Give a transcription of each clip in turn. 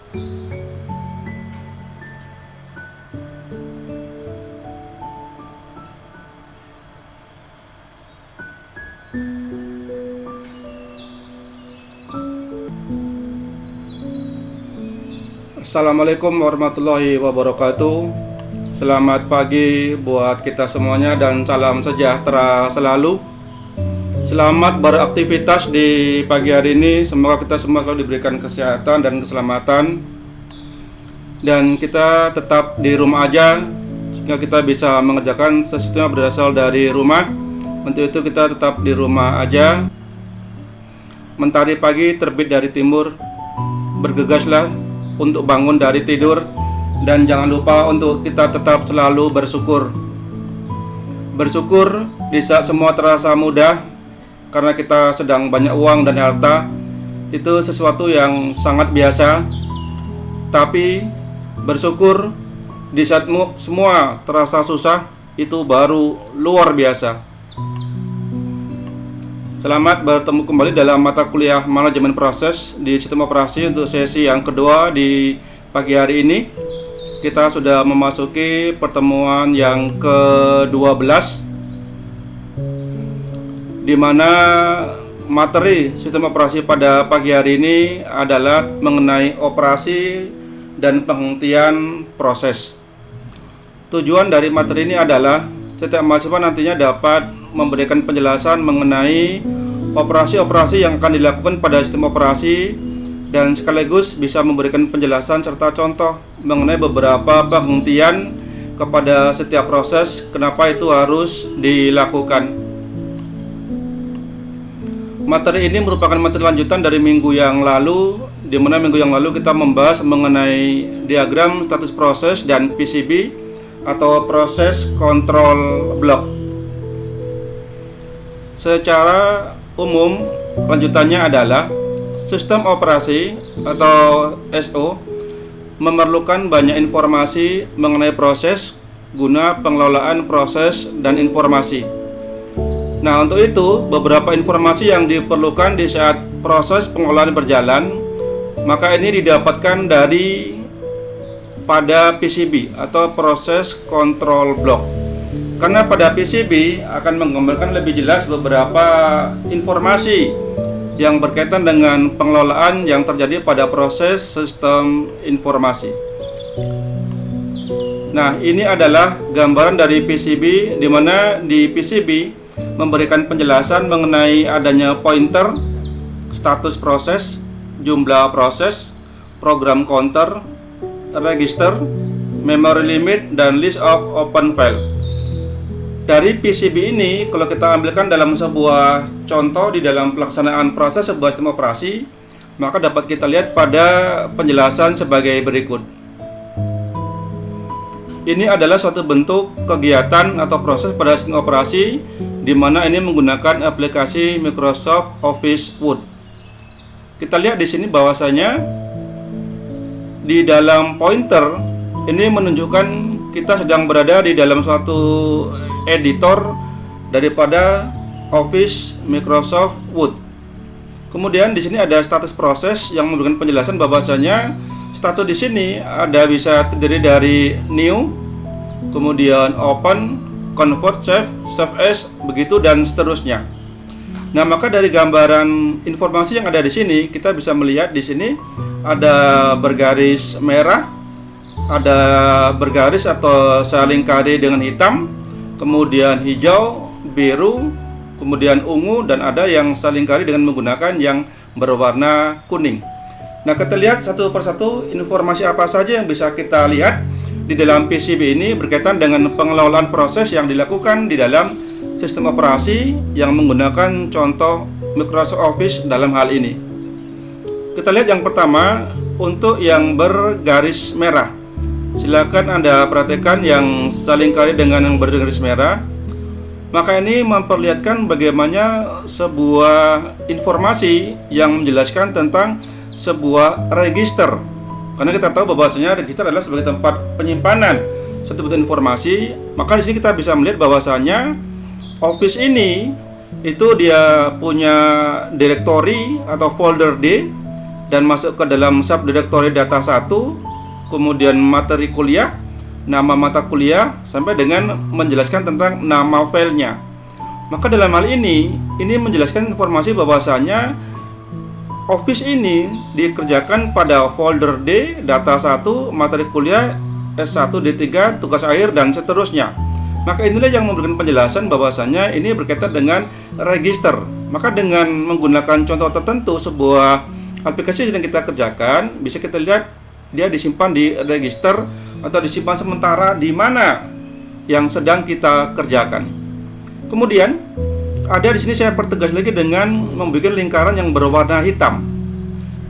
Assalamualaikum warahmatullahi wabarakatuh. Selamat pagi buat kita semuanya dan salam sejahtera selalu. Selamat beraktivitas di pagi hari ini. Semoga kita semua selalu diberikan kesehatan dan keselamatan, dan kita tetap di rumah aja sehingga kita bisa mengerjakan sesuatu yang berasal dari rumah. Untuk itu kita tetap di rumah aja. Mentari pagi terbit dari timur, bergegaslah untuk bangun dari tidur, dan jangan lupa untuk kita tetap selalu bersyukur. Bersyukur di saat semua terasa mudah karena kita sedang banyak uang dan harta, itu sesuatu yang sangat biasa. Tapi bersyukur di saat semua terasa susah, itu baru luar biasa. Selamat bertemu kembali dalam mata kuliah manajemen proses di sistem operasi untuk sesi yang kedua di pagi hari ini. Kita sudah memasuki pertemuan yang ke-12, di mana materi sistem operasi pada pagi hari ini adalah mengenai operasi dan penghentian proses. Tujuan dari materi ini adalah setiap mahasiswa nantinya dapat memberikan penjelasan mengenai operasi-operasi yang akan dilakukan pada sistem operasi, dan sekaligus bisa memberikan penjelasan serta contoh mengenai beberapa penghentian kepada setiap proses, kenapa itu harus dilakukan. Materi ini merupakan materi lanjutan dari minggu yang lalu, di mana minggu yang lalu kita membahas mengenai diagram status proses dan PCB atau proses control block. Secara umum, lanjutannya adalah sistem operasi atau SO memerlukan banyak informasi mengenai proses guna pengelolaan proses dan informasi. Nah, untuk itu beberapa informasi yang diperlukan di saat proses pengelolaan berjalan, maka ini didapatkan dari pada PCB atau proses control block. Karena pada PCB akan menggambarkan lebih jelas beberapa informasi yang berkaitan dengan pengelolaan yang terjadi pada proses sistem informasi. Nah, ini adalah gambaran dari PCB, di mana di PCB memberikan penjelasan mengenai adanya pointer, status proses, jumlah proses, program counter, register, memory limit, dan list of open file. Dari PCB ini, kalau kita ambilkan dalam sebuah contoh di dalam pelaksanaan proses sebuah sistem operasi, maka dapat kita lihat pada penjelasan sebagai berikut. Ini adalah suatu bentuk kegiatan atau proses pada sistem operasi, di mana ini menggunakan aplikasi Microsoft Office Word. Kita lihat di sini bahwasanya di dalam pointer ini menunjukkan kita sedang berada di dalam suatu editor daripada Office Microsoft Word. Kemudian di sini ada status proses yang memberikan penjelasan bahwasanya status di sini ada bisa terdiri dari new, kemudian open, convert, save as, begitu dan seterusnya. Nah, maka dari gambaran informasi yang ada di sini, kita bisa melihat di sini ada bergaris merah, ada bergaris atau salingkari dengan hitam, kemudian hijau, biru, kemudian ungu, dan ada yang salingkari dengan menggunakan yang berwarna kuning. Nah, kita lihat satu persatu informasi apa saja yang bisa kita lihat di dalam PCB ini berkaitan dengan pengelolaan proses yang dilakukan di dalam sistem operasi yang menggunakan contoh Microsoft Office dalam hal ini. Kita lihat yang pertama untuk yang bergaris merah. Silakan Anda perhatikan yang salingkari dengan yang bergaris merah. Maka ini memperlihatkan bagaimana sebuah informasi yang menjelaskan tentang sebuah register. Karena kita tahu bahwasanya register adalah sebagai tempat penyimpanan suatu bentuk informasi. Maka di sini kita bisa melihat bahwasanya Office ini itu dia punya directory atau folder D, dan masuk ke dalam subdirectory data 1, kemudian materi kuliah, nama mata kuliah, sampai dengan menjelaskan tentang nama filenya. Maka dalam hal ini menjelaskan informasi bahwasanya Office ini dikerjakan pada folder D, data 1, materi kuliah, S1, D3, tugas akhir, dan seterusnya. Maka inilah yang memberikan penjelasan bahwasanya ini berkaitan dengan register. Maka dengan menggunakan contoh tertentu sebuah aplikasi yang kita kerjakan, bisa kita lihat dia disimpan di register atau disimpan sementara di mana yang sedang kita kerjakan. Kemudian ada di sini saya pertegas lagi dengan membuat lingkaran yang berwarna hitam.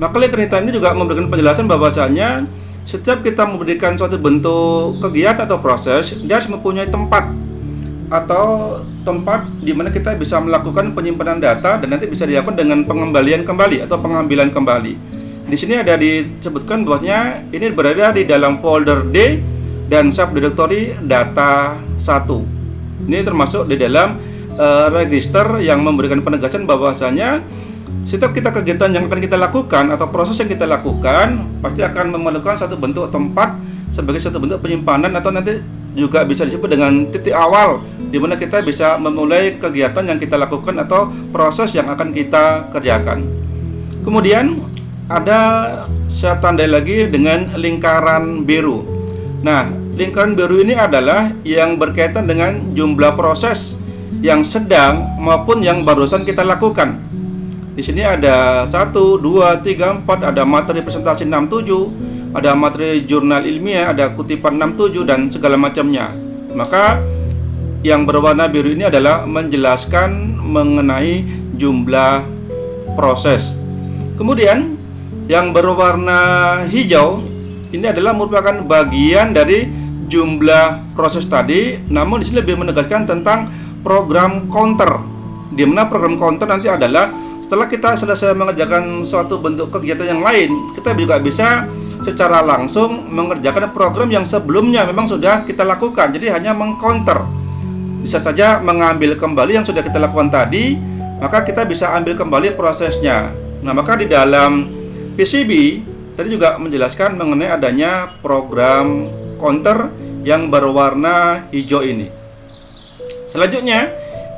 Maka lingkaran hitam ini juga memberikan penjelasan bahwasanya setiap kita memberikan suatu bentuk kegiatan atau proses, dia harus mempunyai tempat di mana kita bisa melakukan penyimpanan data dan nanti bisa dilakukan dengan pengembalian kembali atau pengambilan kembali. Di sini ada disebutkan bahwasanya ini berada di dalam folder D dan subdirectory data 1. Ini termasuk di dalam register yang memberikan penegasan bahwasanya setiap kegiatan yang akan kita lakukan atau proses yang kita lakukan pasti akan memerlukan satu bentuk tempat sebagai satu bentuk penyimpanan, atau nanti juga bisa disebut dengan titik awal di mana kita bisa memulai kegiatan yang kita lakukan atau proses yang akan kita kerjakan. Kemudian saya tandai lagi dengan lingkaran biru. Nah, lingkaran biru ini adalah yang berkaitan dengan jumlah proses yang sedang maupun yang barusan kita lakukan. Di sini ada 1, 2, 3, 4, ada materi presentasi 67, ada materi jurnal ilmiah, ada kutipan 67 dan segala macamnya. Maka yang berwarna biru ini adalah menjelaskan mengenai jumlah proses. Kemudian yang berwarna hijau ini adalah merupakan bagian dari jumlah proses tadi, namun di sini lebih menegaskan tentang program counter, di mana program counter nanti adalah setelah kita selesai mengerjakan suatu bentuk kegiatan yang lain, kita juga bisa secara langsung mengerjakan program yang sebelumnya memang sudah kita lakukan. Jadi hanya mengcounter, bisa saja mengambil kembali yang sudah kita lakukan tadi, maka kita bisa ambil kembali prosesnya. Nah, maka di dalam PCB tadi juga menjelaskan mengenai adanya program counter yang berwarna hijau ini. Selanjutnya,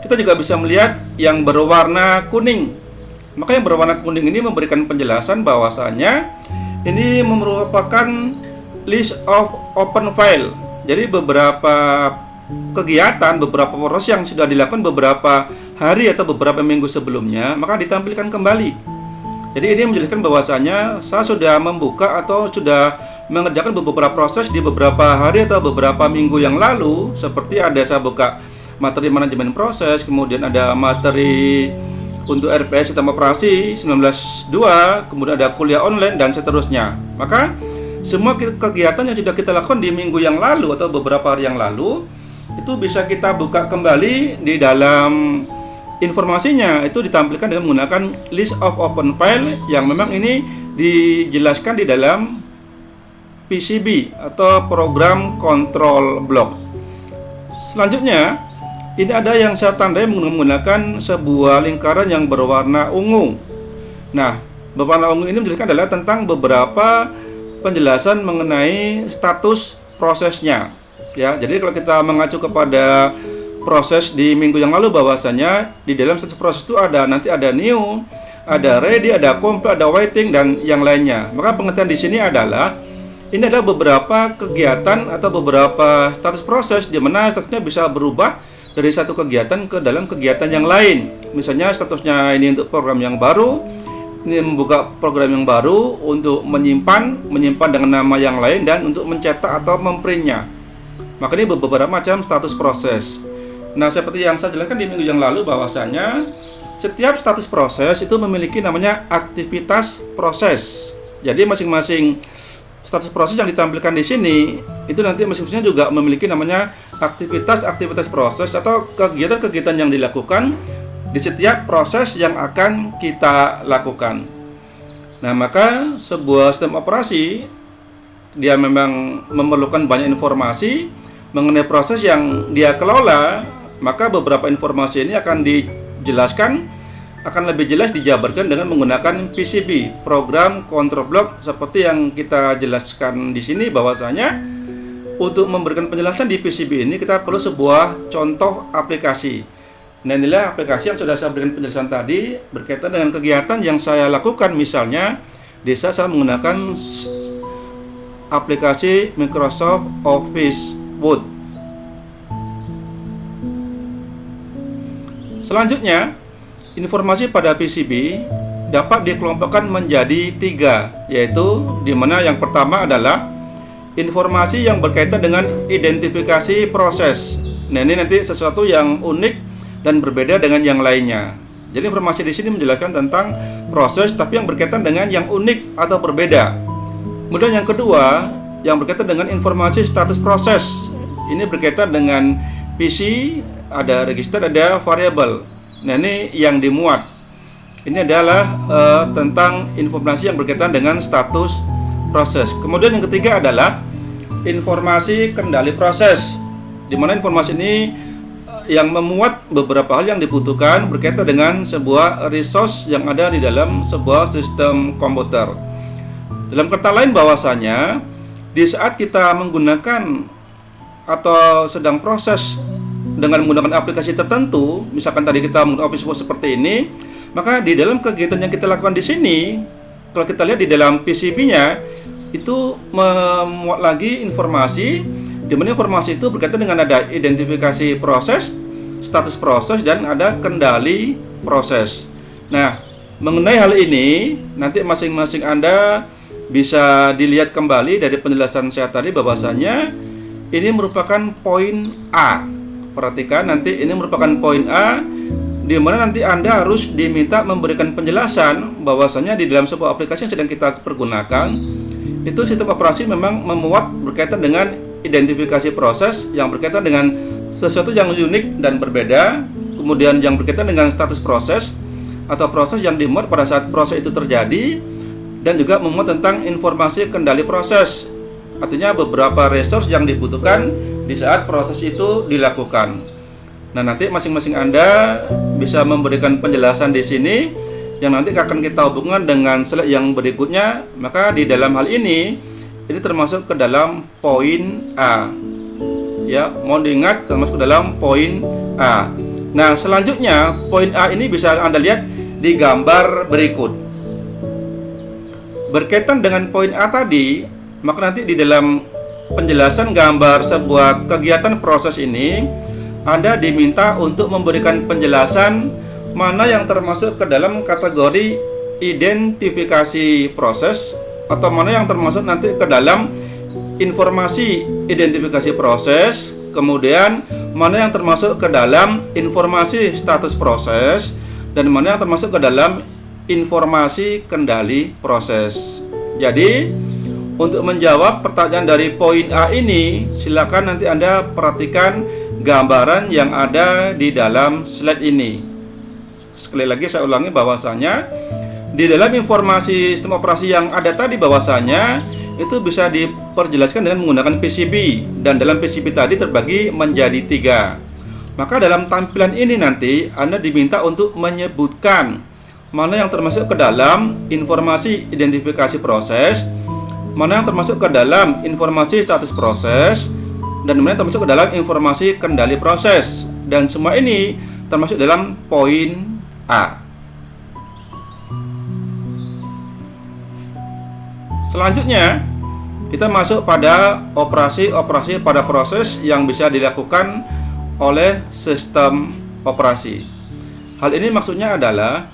kita juga bisa melihat yang berwarna kuning. Maka yang berwarna kuning ini memberikan penjelasan bahwasanya ini merupakan list of open file. Jadi beberapa kegiatan, beberapa proses yang sudah dilakukan beberapa hari atau beberapa minggu sebelumnya, maka ditampilkan kembali. Jadi ini menjelaskan bahwasanya saya sudah membuka atau sudah mengerjakan beberapa proses di beberapa hari atau beberapa minggu yang lalu. Seperti ada saya buka materi manajemen proses, kemudian ada materi untuk RPS sistem operasi 19.2, kemudian ada kuliah online dan seterusnya. Maka semua kegiatan yang sudah kita lakukan di minggu yang lalu atau beberapa hari yang lalu itu bisa kita buka kembali di dalam informasinya. Itu ditampilkan dengan menggunakan list of open file yang memang ini dijelaskan di dalam PCB atau program control block. Selanjutnya, ini ada yang saya tandai menggunakan sebuah lingkaran yang berwarna ungu. Nah, berwarna ungu ini menjelaskan adalah tentang beberapa penjelasan mengenai status prosesnya. Ya, jadi kalau kita mengacu kepada proses di minggu yang lalu bahwasanya di dalam status proses itu nanti ada new, ada ready, ada complete, ada waiting dan yang lainnya. Maka pengertian di sini adalah ini adalah beberapa kegiatan atau beberapa status proses di mana statusnya bisa berubah dari satu kegiatan ke dalam kegiatan yang lain. Misalnya statusnya ini untuk program yang baru, ini membuka program yang baru, untuk menyimpan dengan nama yang lain, dan untuk mencetak atau memprintnya. Maka ini beberapa macam status proses. Nah, seperti yang saya jelaskan di minggu yang lalu bahwasanya setiap status proses itu memiliki namanya aktivitas proses. Jadi masing-masing status proses yang ditampilkan di sini itu nanti masing-masingnya juga memiliki namanya aktivitas proses atau kegiatan-kegiatan yang dilakukan di setiap proses yang akan kita lakukan. Nah, maka sebuah sistem operasi dia memang memerlukan banyak informasi mengenai proses yang dia kelola. Maka beberapa informasi ini akan dijelaskan akan lebih jelas dijabarkan dengan menggunakan PCB, program control block, seperti yang kita jelaskan di sini bahwasanya untuk memberikan penjelasan di PCB ini kita perlu sebuah contoh aplikasi. Nah, inilah aplikasi yang sudah saya berikan penjelasan tadi berkaitan dengan kegiatan yang saya lakukan, misalnya di saat saya menggunakan aplikasi Microsoft Office Word. Selanjutnya, informasi pada PCB dapat dikelompokkan menjadi 3, yaitu di mana yang pertama adalah informasi yang berkaitan dengan identifikasi proses. Nah, ini nanti sesuatu yang unik dan berbeda dengan yang lainnya. Jadi informasi di sini menjelaskan tentang proses tapi yang berkaitan dengan yang unik atau berbeda. Kemudian yang kedua, yang berkaitan dengan informasi status proses. Ini berkaitan dengan PC, ada register, ada variabel. Nah, ini yang dimuat. Ini adalah tentang informasi yang berkaitan dengan status proses. Kemudian yang ketiga adalah informasi kendali proses, di mana informasi ini yang memuat beberapa hal yang dibutuhkan berkaitan dengan sebuah resource yang ada di dalam sebuah sistem komputer. Dalam kata lain bahwasanya di saat kita menggunakan atau sedang proses dengan menggunakan aplikasi tertentu, misalkan tadi kita menggunakan Office Word seperti ini, maka di dalam kegiatan yang kita lakukan di sini, kalau kita lihat di dalam PCB-nya itu memuat lagi informasi, di mana informasi itu berkaitan dengan ada identifikasi proses, status proses, dan ada kendali proses. Nah, mengenai hal ini nanti masing-masing Anda bisa dilihat kembali dari penjelasan saya tadi bahwasanya ini merupakan poin A. Perhatikan, nanti ini merupakan poin A, di mana nanti Anda harus diminta memberikan penjelasan bahwasanya di dalam sebuah aplikasi yang sedang kita pergunakan itu sistem operasi memang memuat berkaitan dengan identifikasi proses yang berkaitan dengan sesuatu yang unik dan berbeda, kemudian yang berkaitan dengan status proses atau proses yang dimuat pada saat proses itu terjadi, dan juga memuat tentang informasi kendali proses, artinya beberapa resource yang dibutuhkan di saat proses itu dilakukan. Nah, nanti masing-masing Anda bisa memberikan penjelasan di sini yang nanti akan kita hubungkan dengan slide yang berikutnya. Maka di dalam hal ini termasuk ke dalam poin A. Ya, mohon diingat termasuk ke dalam poin A. Nah, selanjutnya poin A ini bisa Anda lihat di gambar berikut. Berkaitan dengan poin A tadi, maka nanti di dalam penjelasan gambar sebuah kegiatan proses ini Anda diminta untuk memberikan penjelasan mana yang termasuk ke dalam kategori identifikasi proses atau mana yang termasuk nanti ke dalam informasi identifikasi proses, kemudian mana yang termasuk ke dalam informasi status proses, dan mana yang termasuk ke dalam informasi kendali proses. Jadi untuk menjawab pertanyaan dari poin A ini, silakan nanti Anda perhatikan gambaran yang ada di dalam slide ini. Sekali lagi saya ulangi bahwasanya di dalam informasi sistem operasi yang ada tadi bahwasanya itu bisa diperjelaskan dengan menggunakan PCB, dan dalam PCB tadi terbagi menjadi 3. Maka dalam tampilan ini nanti Anda diminta untuk menyebutkan mana yang termasuk ke dalam informasi identifikasi proses, mana yang termasuk ke dalam informasi status proses, dan mana yang termasuk ke dalam informasi kendali proses. Dan semua ini termasuk dalam poin A. Selanjutnya kita masuk pada operasi-operasi pada proses yang bisa dilakukan oleh sistem operasi. Hal ini maksudnya adalah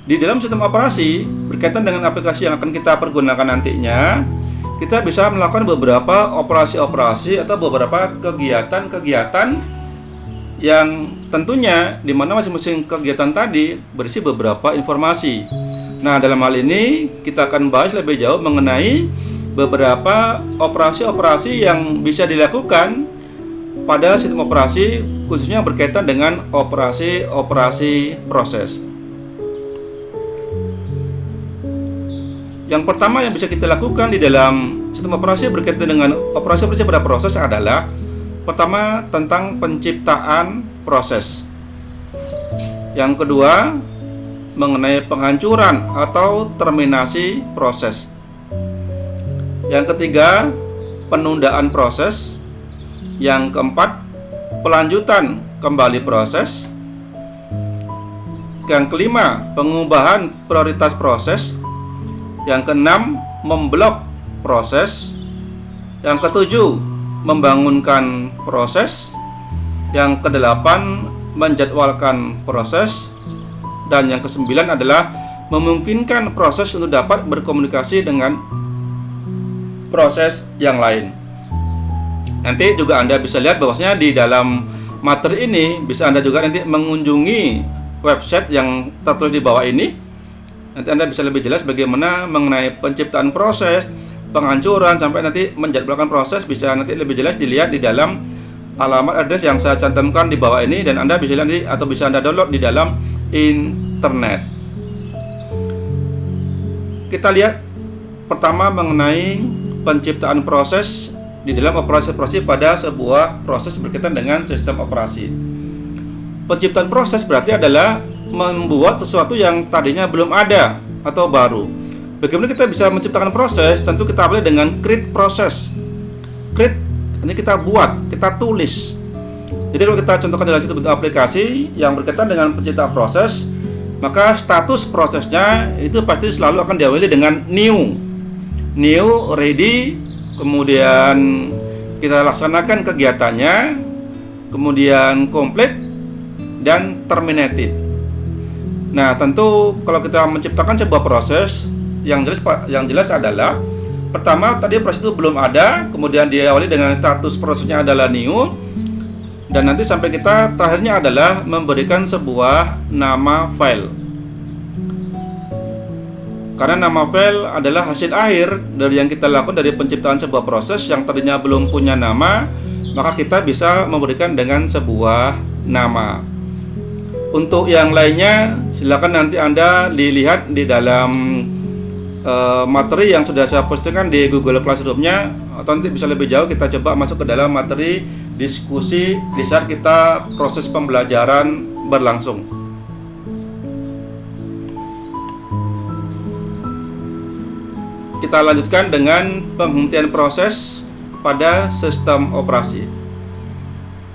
di dalam sistem operasi berkaitan dengan aplikasi yang akan kita pergunakan nantinya, kita bisa melakukan beberapa operasi-operasi atau beberapa kegiatan-kegiatan yang tentunya di mana masing-masing kegiatan tadi berisi beberapa informasi. Nah, dalam hal ini kita akan bahas lebih jauh mengenai beberapa operasi-operasi yang bisa dilakukan pada sistem operasi, khususnya berkaitan dengan operasi-operasi proses. Yang pertama yang bisa kita lakukan di dalam sistem operasi berkaitan dengan operasi-operasi pada proses adalah pertama tentang penciptaan proses. Yang kedua mengenai penghancuran atau terminasi proses. Yang ketiga, penundaan proses. Yang keempat, pelanjutan kembali proses. Yang kelima, pengubahan prioritas proses. Yang keenam, memblok proses. Yang ketujuh, membangunkan proses. Yang kedelapan, menjadwalkan proses. Dan yang kesembilan adalah memungkinkan proses untuk dapat berkomunikasi dengan proses yang lain. Nanti juga Anda bisa lihat bahwasanya di dalam materi ini bisa Anda juga nanti mengunjungi website yang tertulis di bawah ini. Nanti Anda bisa lebih jelas bagaimana mengenai penciptaan proses, penghancuran, sampai nanti menjadwalkan proses. Bisa nanti lebih jelas dilihat di dalam alamat address yang saya cantumkan di bawah ini, dan Anda bisa lihat nanti, atau bisa Anda download di dalam internet. Kita lihat pertama mengenai penciptaan proses di dalam operasi-operasi pada sebuah proses berkaitan dengan sistem operasi. Penciptaan proses berarti adalah membuat sesuatu yang tadinya belum ada atau baru. Bagaimana kita bisa menciptakan proses? Tentu kita mulai dengan create proses. Create ini kita buat, kita tulis. Jadi kalau kita contohkan dalam situ bentuk aplikasi yang berkaitan dengan penciptaan proses, maka status prosesnya itu pasti selalu akan diawali dengan new, ready, kemudian kita laksanakan kegiatannya, kemudian complete, dan terminated. Nah, tentu kalau kita menciptakan sebuah proses, yang jelas adalah pertama tadi proses itu belum ada, kemudian diawali dengan status prosesnya adalah new, dan nanti sampai kita terakhirnya adalah memberikan sebuah nama file. Karena nama file adalah hasil akhir dari yang kita lakukan dari penciptaan sebuah proses yang tadinya belum punya nama, maka kita bisa memberikan dengan sebuah nama. Untuk yang lainnya silakan nanti Anda dilihat di dalam materi yang sudah saya postingkan di Google Classroom-nya, atau nanti bisa lebih jauh kita coba masuk ke dalam materi diskusi di saat kita proses pembelajaran berlangsung. Kita lanjutkan dengan penghentian proses pada sistem operasi.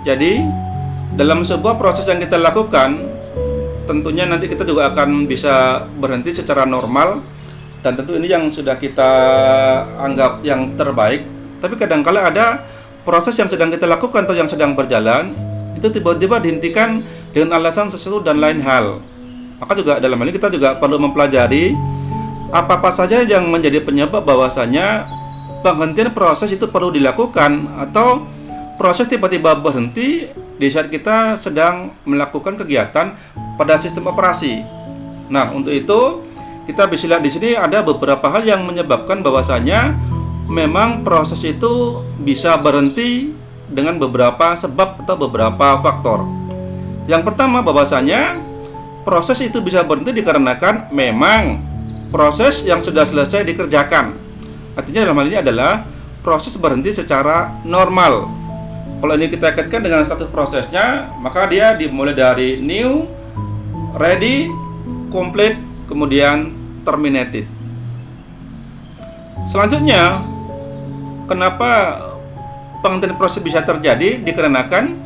Jadi dalam sebuah proses yang kita lakukan, tentunya nanti kita juga akan bisa berhenti secara normal. Dan tentu ini yang sudah kita anggap yang terbaik. Tapi kadang-kala ada proses yang sedang kita lakukan atau yang sedang berjalan, itu tiba-tiba dihentikan dengan alasan sesuatu dan lain hal. Maka juga dalam hal ini kita juga perlu mempelajari apa-apa saja yang menjadi penyebab bahwasanya penghentian proses itu perlu dilakukan, atau proses tiba-tiba berhenti di saat kita sedang melakukan kegiatan pada sistem operasi. Nah, untuk itu kita bisa lihat di sini ada beberapa hal yang menyebabkan bahwasanya memang proses itu bisa berhenti dengan beberapa sebab atau beberapa faktor. Yang pertama bahwasanya proses itu bisa berhenti dikarenakan memang proses yang sudah selesai dikerjakan. Artinya dalam hal ini adalah proses berhenti secara normal. Kalau ini kita kaitkan dengan status prosesnya, maka dia dimulai dari new, ready, complete, kemudian terminated. Selanjutnya, kenapa penghentian proses bisa terjadi? Dikarenakan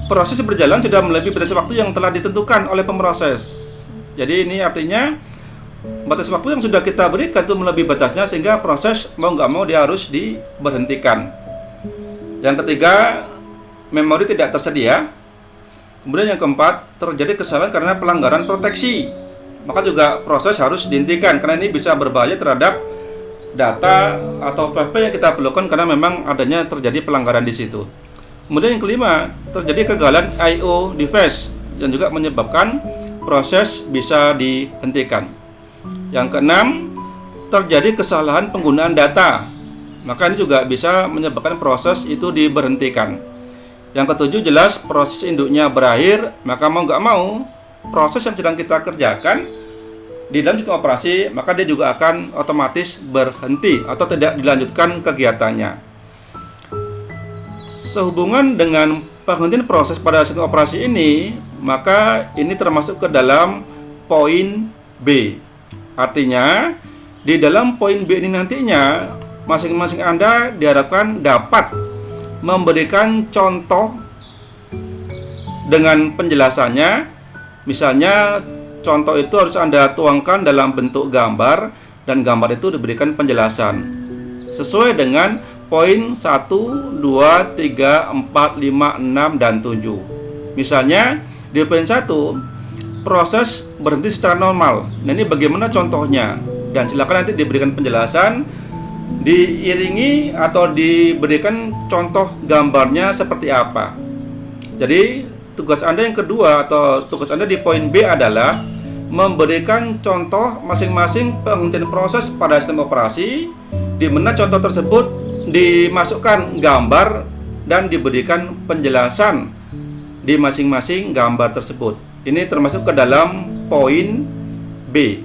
proses berjalan sudah melebihi batas waktu yang telah ditentukan oleh pemroses. Jadi ini artinya batas waktu yang sudah kita berikan itu melebihi batasnya, sehingga proses mau nggak mau dia harus diberhentikan. Yang ketiga, memori tidak tersedia. Kemudian yang keempat, terjadi kesalahan karena pelanggaran proteksi. Maka juga proses harus dihentikan karena ini bisa berbahaya terhadap data atau file yang kita perlukan karena memang adanya terjadi pelanggaran di situ. Kemudian yang kelima, terjadi kegagalan I/O device yang juga menyebabkan proses bisa dihentikan. Yang keenam, terjadi kesalahan penggunaan data. Maka ini juga bisa menyebabkan proses itu diberhentikan. Yang ketujuh, jelas proses induknya berakhir, maka mau nggak mau proses yang sedang kita kerjakan di dalam sistem operasi, maka dia juga akan otomatis berhenti atau tidak dilanjutkan kegiatannya. Sehubungan dengan penghentian proses pada sistem operasi ini, maka ini termasuk ke dalam poin B. Artinya, di dalam poin B ini nantinya masing-masing Anda diharapkan dapat memberikan contoh dengan penjelasannya. Misalnya, contoh itu harus Anda tuangkan dalam bentuk gambar, dan gambar itu diberikan penjelasan sesuai dengan poin 1, 2, 3, 4, 5, 6, dan 7. Misalnya di poin 1, proses berhenti secara normal. Nah, ini bagaimana contohnya? Dan silakan nanti diberikan penjelasan, diiringi atau diberikan contoh gambarnya seperti apa. Jadi tugas Anda yang kedua atau tugas Anda di poin B adalah memberikan contoh masing-masing penghentian proses pada sistem operasi, di mana contoh tersebut dimasukkan gambar dan diberikan penjelasan di masing-masing gambar tersebut. Ini termasuk ke dalam poin B.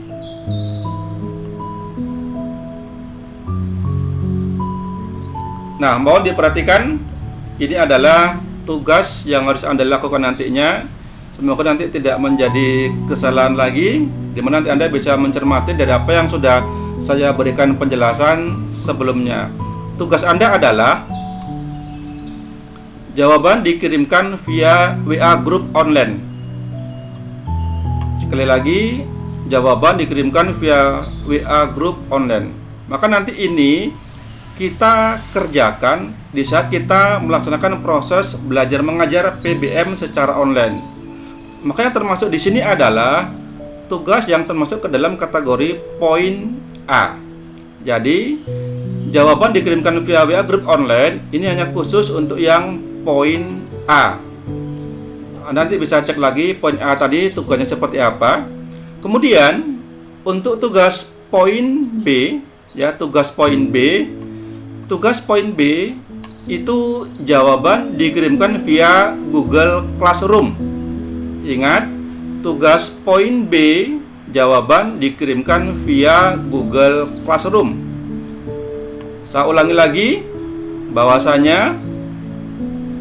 Nah, mohon diperhatikan, ini adalah tugas yang harus Anda lakukan nantinya. Semoga nanti tidak menjadi kesalahan lagi, di mana nanti Anda bisa mencermati dari apa yang sudah saya berikan penjelasan sebelumnya. Tugas Anda adalah jawaban dikirimkan via WA Group online. Sekali lagi, jawaban dikirimkan via WA Group online. Maka nanti ini kita kerjakan di saat kita melaksanakan proses belajar mengajar PBM secara online. Makanya termasuk di sini adalah tugas yang termasuk ke dalam kategori poin A. Jadi, jawaban dikirimkan via WA Group online ini hanya khusus untuk yang poin A. Nanti bisa cek lagi poin A tadi tugasnya seperti apa. Kemudian, untuk tugas poin B, ya, tugas poin B itu jawaban dikirimkan via Google Classroom. Ingat, tugas poin B jawaban dikirimkan via Google Classroom. Saya ulangi lagi bahwasanya,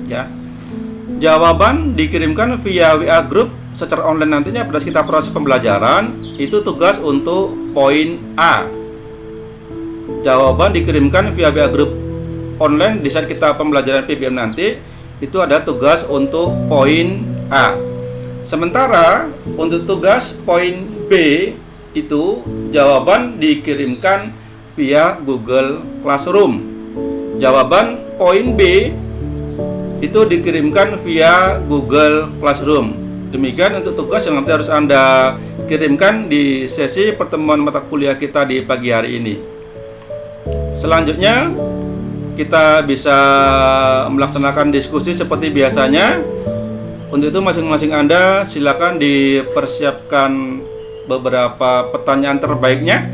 ya, jawaban dikirimkan via WA Group secara online nantinya pada kita proses pembelajaran, itu tugas untuk poin A. Jawaban dikirimkan via WA Group online di saat kita pembelajaran PBM nanti, itu ada tugas untuk poin A. Sementara untuk tugas poin B itu jawaban dikirimkan via Google Classroom. Jawaban poin B itu dikirimkan via Google Classroom. Demikian untuk tugas yang nanti harus Anda kirimkan di sesi pertemuan mata kuliah kita di pagi hari ini. Selanjutnya kita bisa melaksanakan diskusi seperti biasanya. Untuk itu masing-masing Anda silakan dipersiapkan beberapa pertanyaan terbaiknya.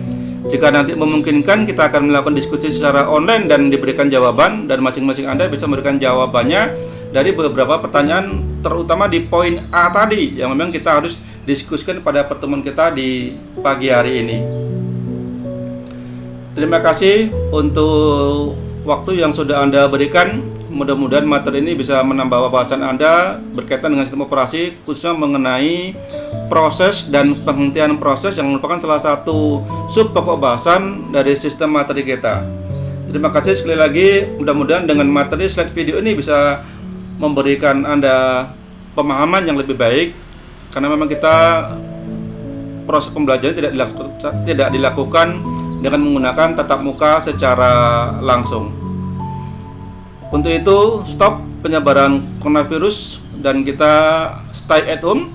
Jika nanti memungkinkan, kita akan melakukan diskusi secara online dan diberikan jawaban, dan masing-masing Anda bisa memberikan jawabannya dari beberapa pertanyaan, terutama di poin A tadi yang memang kita harus diskusikan pada pertemuan kita di pagi hari ini. Terima kasih untuk waktu yang sudah Anda berikan. Mudah-mudahan materi ini bisa menambah wawasan Anda berkaitan dengan sistem operasi, khususnya mengenai proses dan penghentian proses yang merupakan salah satu sub pokok bahasan dari sistem materi kita. Terima kasih sekali lagi. Mudah-mudahan dengan materi slide video ini bisa memberikan Anda pemahaman yang lebih baik, karena memang kita proses pembelajaran tidak dilakukan dengan menggunakan tatap muka secara langsung. Untuk itu, stop penyebaran coronavirus dan kita stay at home,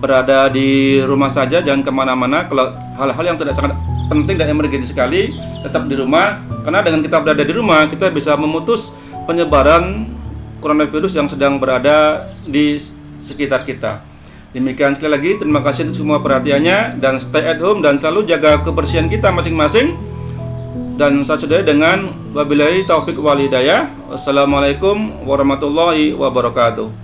berada di rumah saja, jangan kemana-mana. Kalau hal-hal yang tidak sangat penting dan emergensi sekali, tetap di rumah, karena dengan kita berada di rumah, kita bisa memutus penyebaran coronavirus yang sedang berada di sekitar kita. Demikian sekali lagi, terima kasih untuk semua perhatiannya, dan stay at home dan selalu jaga kebersihan kita masing-masing. Dan saya sudahi dengan wabillahi taufik wal hidayah. Wassalamualaikum warahmatullahi wabarakatuh.